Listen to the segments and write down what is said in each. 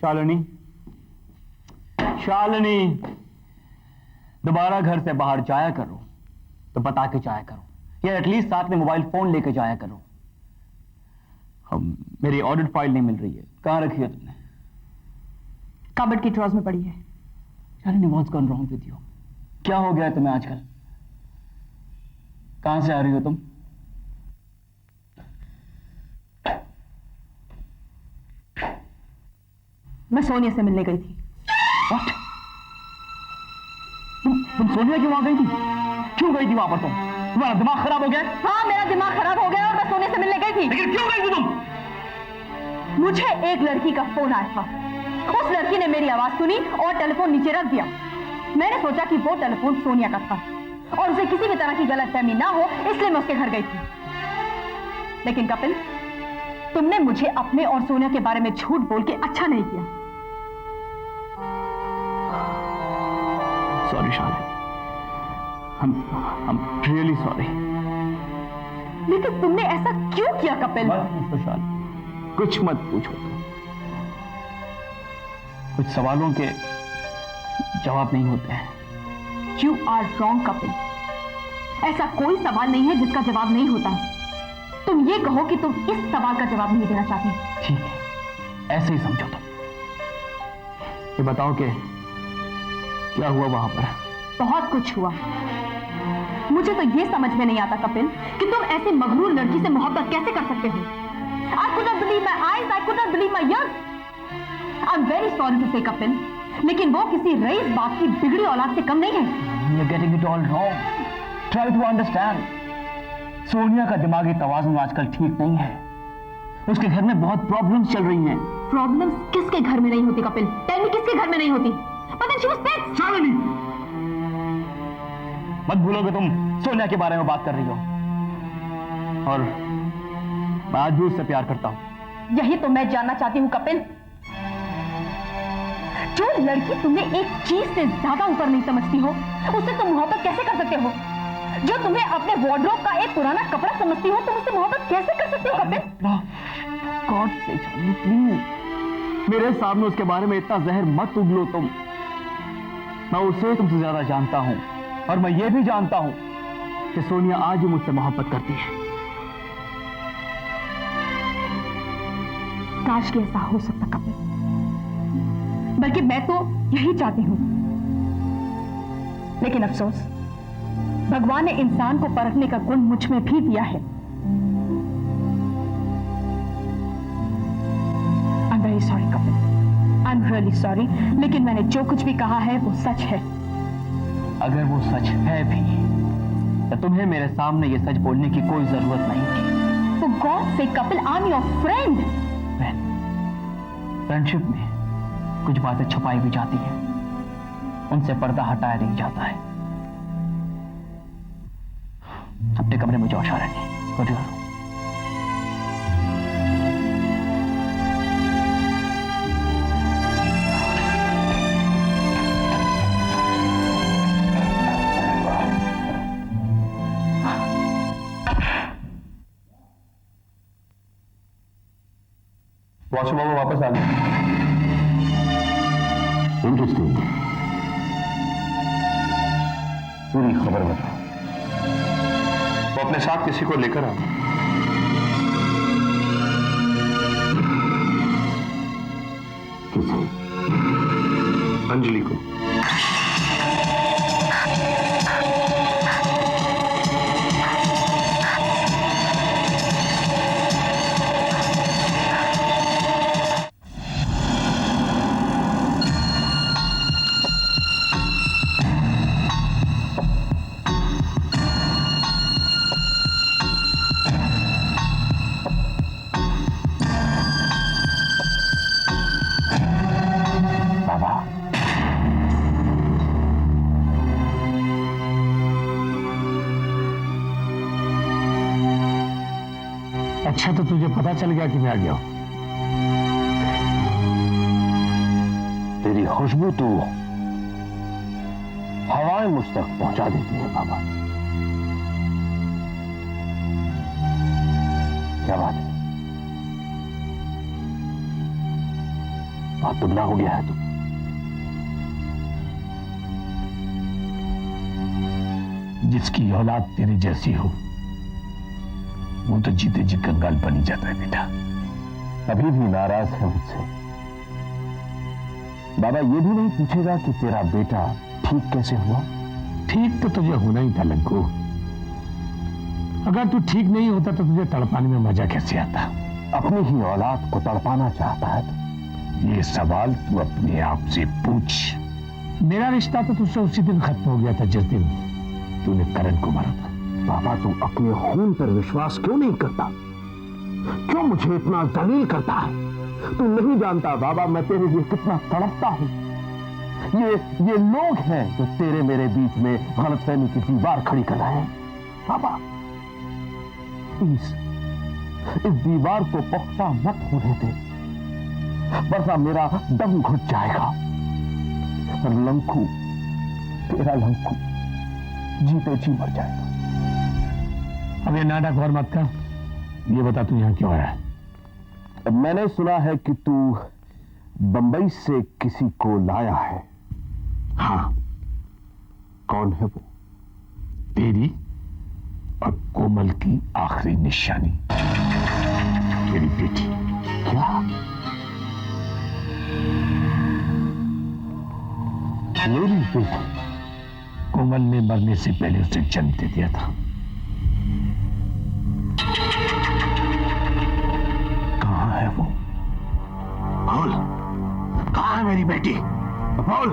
शालिनी, शालिनी, दोबारा घर से बाहर जाया करो तो बता के जाया करो, या एटलीस्ट साथ में मोबाइल फोन लेके जाया करो। हम मेरी ऑडिट फाइल नहीं मिल रही है, कहां रखी है तुमने? कबर्ड की ड्रॉज में पड़ी है। Shalini, what's gone wrong with you? क्या हो गया है तुम्हें आजकल? कहां से आ रही हो तुम? मैं सोनिया से मिलने गई थी। What? तुम सोनिया क्यों आ गई थी? क्यों गई थी वहां पर तुम? तुम्हारा दिमाग खराब हो गया? हाँ, मेरा दिमाग खराब हो गया और मैं सोनिया से मिलने गई थी। लेकिन क्यों गई थी तुम? मुझे एक लड़की का फोन आया था। उस लड़की ने मेरी आवाज सुनी और टेलीफोन नीचे रख दिया। मैंने सोचा कि वो टेलीफोन सोनिया का था और उसे किसी भी तरह की गलतफहमी ना हो, इसलिए मैं उसके घर गई थी। लेकिन कपिल, तुमने मुझे अपने और सोनिया के बारे में झूठ बोल के अच्छा नहीं किया। सॉरी शालिनी, हम रियली सॉरी। लेकिन तुमने ऐसा क्यों किया कपिल? मत पूछो शालिनी, कुछ मत पूछो तुम। कुछ सवालों के जवाब नहीं होते हैं। You are wrong Kapil. ऐसा कोई सवाल नहीं है जिसका जवाब नहीं होता। तुम ये कहो कि तुम इस सवाल का जवाब नहीं देना चाहती। ठीक है, ऐसे ही समझो तुम। ये बताओ कि क्या हुआ वहां पर? बहुत कुछ हुआ। मुझे तो ये समझ में नहीं आता कपिल कि तुम ऐसी मगरूर लड़की से मोहब्बत कैसे कर सकते हो। I could not believe my eyes, I could not believe my ears. I'm very sorry to say Kapil, लेकिन वो किसी रईस बाप की बिगड़ी औलाद से कम नहीं है। You're getting it all wrong. Try to understand. Sonia का दिमागी तवाज़ुन आजकल ठीक नहीं है। उसके घर में बहुत प्रॉब्लम्स चल रही हैं। प्रॉब्लम्स किसके घर में नहीं होती कपिल? टेल मी, किसके घर में नहीं होती? But then she was sick. Shalini, मत भूलो कि तुम सोनिया के बारे में बात कर रही हो, और मैं आज भी उससे प्यार करता हूं। यही तो मैं जानना चाहती हूँ कपिल। जो लड़की तुम्हें एक चीज से ज्यादा ऊपर नहीं समझती हो, उससे तुम मोहब्बत कैसे कर सकते हो? जो तुम्हें अपने वार्डरोब का एक पुराना कपड़ा समझती हो, तुम उससे मोहब्बत कैसे कर सकते हो कपिल? गॉड से शालिनी, प्लीज मेरे सामने उसके बारे में इतना जहर मत उगलो तुम। मैं उसे तुमसे ज्यादा जानता हूं, और मैं ये भी जानता हूं कि सोनिया आज भी मुझसे मोहब्बत करती है। काश कि ऐसा हो सकता कपिल, बल्कि मैं तो यही चाहती हूं। लेकिन अफसोस, भगवान ने इंसान को परखने का गुण मुझ में भी दिया है। I'm very sorry Kapil, I'm really sorry, लेकिन मैंने जो कुछ भी कहा है वो सच है। अगर वो सच है भी, तो तुम्हें मेरे सामने ये सच बोलने की कोई जरूरत नहीं थी। तो गॉड से Kapil, I am your friend. Friendship में कुछ बातें छुपाई भी जाती हैं, उनसे पर्दा हटाया नहीं जाता है। अपने कमरे में जाओ Shalini, go to your room. Vasu बाबा वापस आ गए। इंटरेस्टिंग, पूरी खबर बताओ। वो अपने साथ किसी को लेकर आ? किसे? अंजलि को। अच्छा, तो तुझे पता चल गया कि मैं आ गया हूं। तेरी खुशबू तो हवाएं मुझ तक पहुंचा देती है बाबा। बहुत दुबला हो गया है तू। जिसकी औलाद तेरी जैसी हो वो तो जीते जी कंगाल बनी जाता है बेटा। अभी भी नाराज है मुझसे। बाबा ये भी नहीं पूछेगा कि तेरा बेटा ठीक कैसे हुआ? ठीक तो तुझे होना ही था लंकू। अगर तू ठीक नहीं होता तो तुझे तड़पाने में मजा कैसे आता? अपनी ही औलाद को तड़पाना चाहता है तो? ये सवाल तू अपने आप से पूछ। मेरा रिश्ता तो तुझसे उसी दिन खत्म हो गया था जिस दिन तूने करण को मारा था। बाबा तू अपने खून पर विश्वास क्यों नहीं करता? क्यों मुझे इतना जलील करता है? तू नहीं जानता बाबा मैं तेरे लिए कितना तड़पता हूं। ये लोग हैं जो तेरे मेरे बीच में गलतफहमी की दीवार खड़ी कर रहे हैं। बाबा प्लीज इस दीवार को पुख्ता मत होने दे, वरना मेरा दम घुट जाएगा। और लंकू, तेरा लंकू जीते जी मर जाएगा। अब ये नाटक और मत कर। ये बता तू यहां क्यों आया है? मैंने सुना है कि तू बंबई से किसी को लाया है। हाँ। कौन है वो? तेरी और कोमल की आखिरी निशानी, तेरी बेटी। क्या? मेरी बेटी? कोमल ने मरने से पहले उसे जन्म दे दिया था। कहां है वो? बोल, कहां है मेरी बेटी? बोल।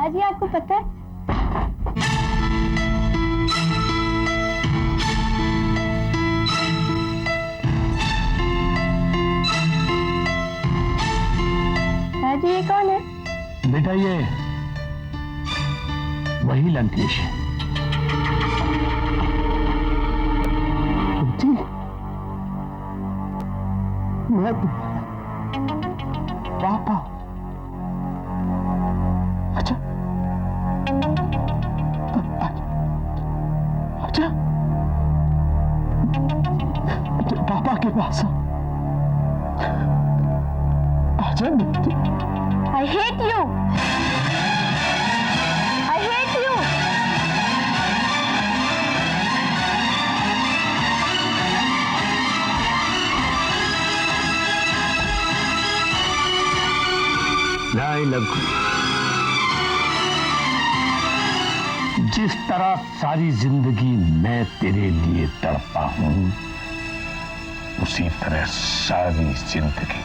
जी आपको पता है जी ये कौन है? बेटा ये वही लंकेश है। जी मैं पापा। अच्छा अच्छा पापा के पास आजा बेटी। I hate you. I hate you. नहीं लंकू, जिस तरह सारी जिंदगी मैं तेरे लिए तड़पा हूं उसी तरह सारी जिंदगी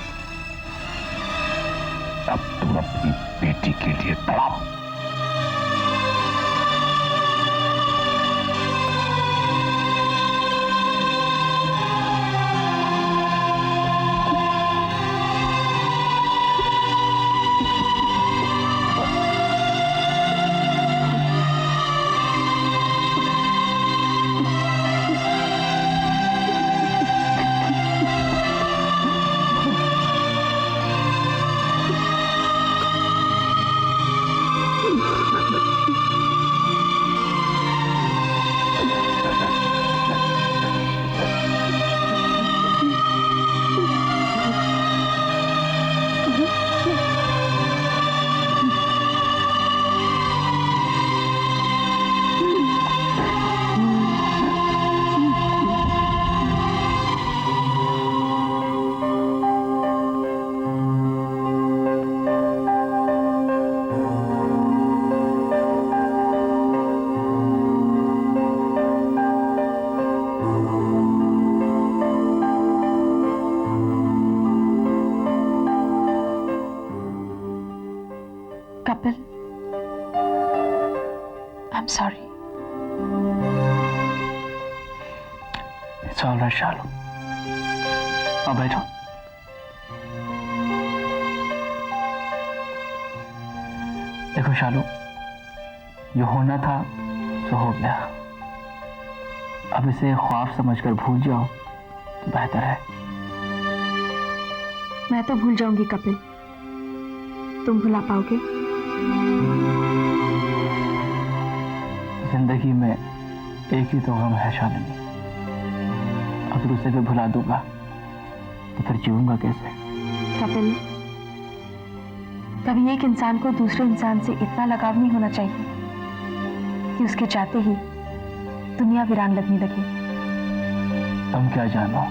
अब तू अपनी बेटी के लिए तड़प। Kapil, I'm sorry. It's all right, शालू। अब बैठो। देखो शालू, जो होना था सो हो गया। अब इसे ख्वाब समझकर भूल जाओ तो बेहतर है। मैं तो भूल जाऊंगी कपिल, तुम भुला पाओगे? जिंदगी में एक ही तो गम है शालिनी, अगर उसे भी भुला दूंगा तो फिर जीऊंगा कैसे? कपिल, कभी एक इंसान को दूसरे इंसान से इतना लगाव नहीं होना चाहिए कि उसके जाते ही दुनिया वीरान लगने लगे। तुम क्या जानो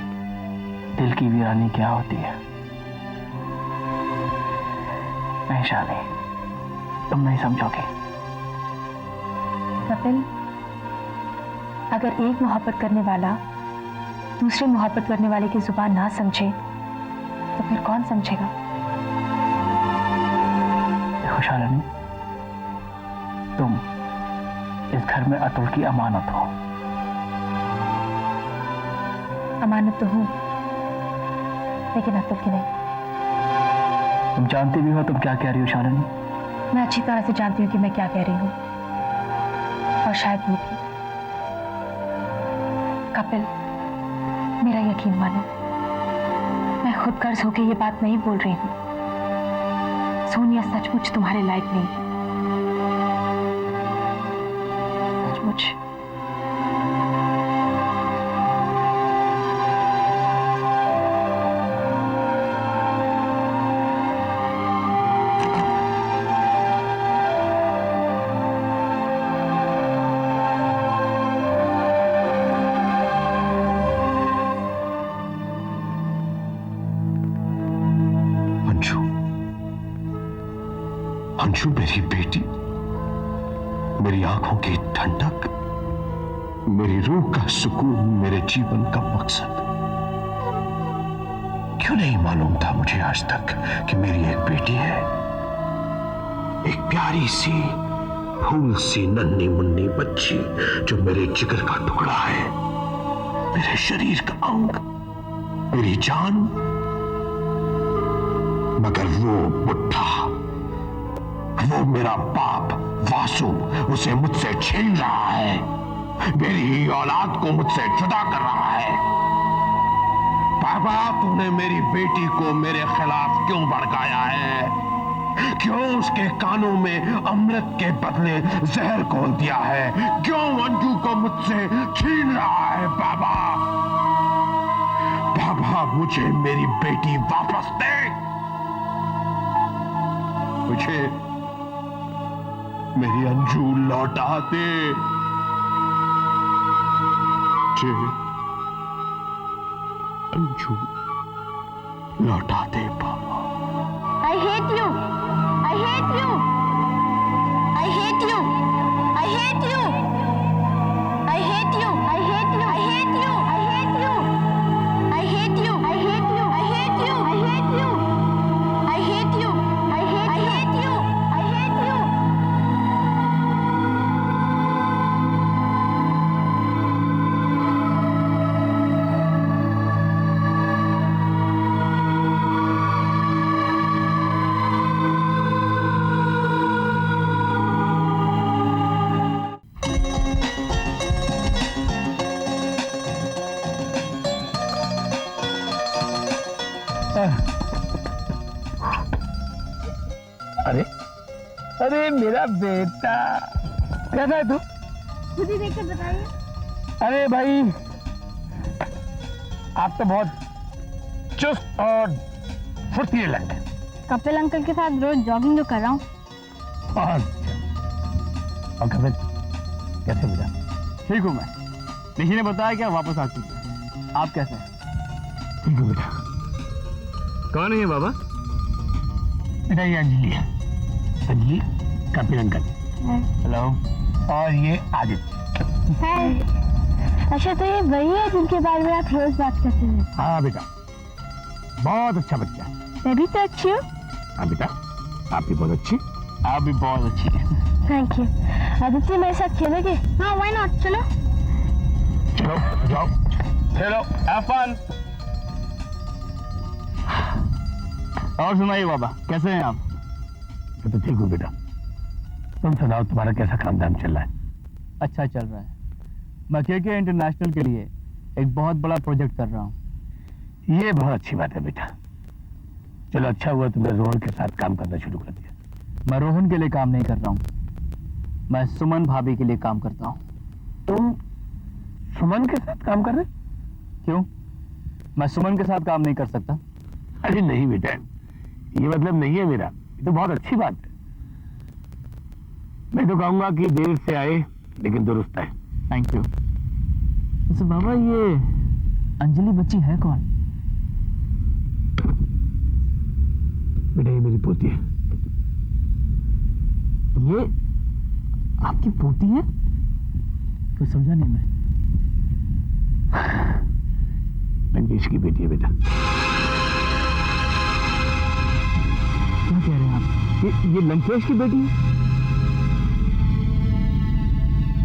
दिल की वीरानी क्या होती है? नहीं शाली, तुम नहीं समझोगे। कपिल, अगर एक मोहब्बत करने वाला दूसरे मोहब्बत करने वाले की जुबान ना समझे तो फिर कौन समझेगा? देखो शालिनी, तुम इस घर में अतुल की अमानत हो। अमानत तो हूं, लेकिन अतुल की नहीं। तुम जानती भी हो तुम क्या कह रही हो शालिनी? मैं अच्छी तरह से जानती हूं कि मैं क्या कह रही हूं, और शायद वो भी। कपिल, मेरा यकीन मानो, मैं खुद गर्ज होकर ये बात नहीं बोल रही हूं। सोनिया सचमुच तुम्हारे लायक नहीं है, सचमुच। अंशु मेरी बेटी, मेरी आंखों की ठंडक, मेरी रूह का सुकून, मेरे जीवन का मकसद। क्यों नहीं मालूम था मुझे आज तक कि मेरी एक बेटी है, एक प्यारी सी फूल सी नन्ही मुन्नी बच्ची जो मेरे जिगर का टुकड़ा है, मेरे शरीर का अंग, मेरी जान। मगर वो बुढ़ा, वो मेरा बाप वासु उसे मुझसे छीन रहा है, मेरी ही औलाद को मुझसे जुदा कर रहा है। बाबा, तूने मेरी बेटी को मेरे खिलाफ क्यों भड़काया है? क्यों उसके कानों में अमृत के बदले जहर घोल दिया है? क्यों अंजू को मुझसे छीन रहा है? बाबा, बाबा, मुझे मेरी बेटी वापस दे। मुझे मेरी अंजू लौटा दे। मुझे अंजू लौटा दे बाबा। I hate you. I hate you. I hate you. I hate you. I hate you. I hate you. I hate you. I hate you. I hate you. I hate you. I hate you. I hate you. I hate you. I hate you. I hate you. अरे अरे मेरा बेटा, कैसा है तू? खुद ही देख के बताइए। अरे भाई, आप तो बहुत चुस्त और फुर्तीले लगते हैं। कपिल अंकल के साथ रोज जॉगिंग जो कर रहा हूँ। और कपिल कैसे बेटा? ठीक हूं मैं, निशी ने बताया कि आप वापस आ चुके हैं। आप कैसे हैं? ठीक है बेटा। कौन है ये बाबा? बेटा ये अंजलि है, अंजलि कपिल अंकल। हेलो। और ये आदित्य। अच्छा, तो ये वही है जिनके बारे में आप रोज बात करते हैं? हाँ बेटा, बहुत अच्छा बच्चा है। मैं भी तो अच्छी हूँ। हाँ बेटा, आप भी बहुत अच्छी। आप भी बहुत अच्छी हैं। Thank you. आदित्य मेरे साथ खेलोगे? हाँ, व्हाई नॉट, चलो। चलो जाओ, हेलो, हैव फन। और सुनाइए बाबा, कैसे हैं आप? मैं तो ठीक हूँ बेटा। तुम सुनाओ, तुम्हारा कैसा काम धाम चल रहा है? अच्छा चल रहा है। मैं केके इंटरनेशनल के लिए एक बहुत बड़ा प्रोजेक्ट कर रहा हूँ। ये बहुत अच्छी बात है बेटा। चलो अच्छा हुआ तुमने रोहन के साथ काम करना शुरू कर दिया। मैं रोहन के लिए काम नहीं कर रहा हूँ, मैं सुमन भाभी के लिए काम करता हूँ। तुम सुमन के साथ काम कर रहे? क्यों, मैं सुमन के साथ काम नहीं कर सकता? अरे नहीं बेटा, ये मतलब नहीं है मेरा, ये तो बहुत अच्छी बात है। मैं तो कहूंगा कि देर से आए लेकिन दुरुस्त है। Thank you. वैसे बाबा ये अंजलि बच्ची है कौन? बेटा ये मेरी पोती है। ये आपकी पोती है? तो समझा नहीं मैं। लंकेश की बेटी है बेटा। क्या कह रहे हैं आप? ये लंकेश की बेटी है?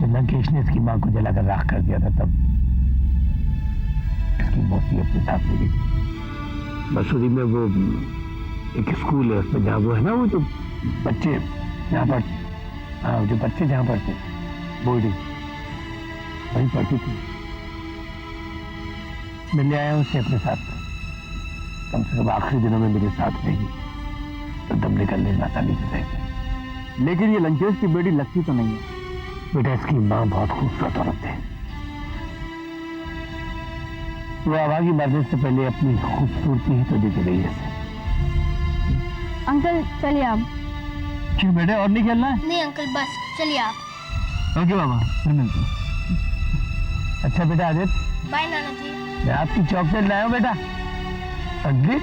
जब लंकेश ने इसकी मां को जलाकर राख कर दिया था तब इसकी मौसी अपने साथ ले गई थी। मसूरी में वो एक स्कूल है, उसमें जहाँ वो है ना, वो जो बच्चे जहाँ पर, हाँ जो बच्चे जहाँ पढ़ते बोर्डिंग, वहीं पढ़ती थी। मैं ले आया उससे अपने साथ। कम से कम आखिरी दिनों में मेरे साथ रहेगी तो दम निकलने में आसानी से रहेगी। लेकिन ये लंकेश की बेटी लगती तो नहीं है। बेटा इसकी माँ बहुत खूबसूरत औरत है। वो आवागी मरने से पहले अपनी खूबसूरती ही तो देती रही है। अंकल चलिए आप। क्यों बेटे, और नहीं खेलना है? नहीं अंकल बस चलिए आप। ओके बाबा, फिर मिलते हैं। अच्छा बेटा आदित्य, बाय नाना जी। मैं आपकी चॉकलेट लाया हूं बेटा। अगली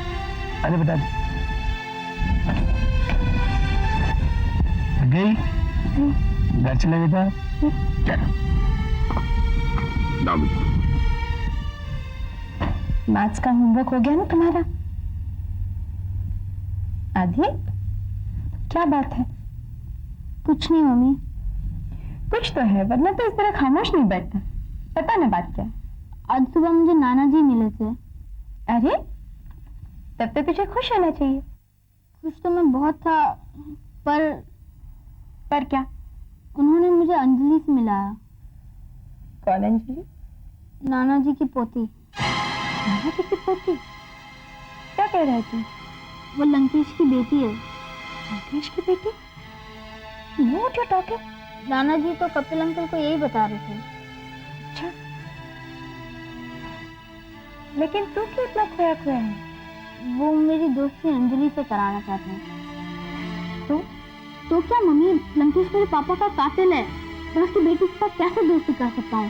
अरे बेटा गई, घर चले बेटा। चलो मैथ्स का होमवर्क हो गया ना तुम्हारा? आदि क्या बात है? कुछ नहीं मम्मी। कुछ तो है, वरना तो इस तरह खामोश नहीं बैठता। पता ना बात क्या है? आज सुबह मुझे नाना जी मिले थे। अरे तब तो तुझे खुश होना चाहिए। खुश तो मैं बहुत था, पर क्या? उन्होंने मुझे अंजलि से मिलाया। कौन अंजलि? नाना जी की पोती। नाना जी की पोती? क्या कह रहे तू? वो लंकेश की बेटी है। लंकेश की बेटी? Know what you talking? नाना जी तो कपिल अंकल को यही बता रहे थे। अच्छा, लेकिन तू क्यों इतना खोया खोया है? वो मेरी दोस्ती अंजलि से कराना चाहते हैं। तो क्या मम्मी, लंकेश मेरे पापा का कातिल है। मैं उसकी बेटी के साथ कैसे दोस्ती कर सकता हूँ?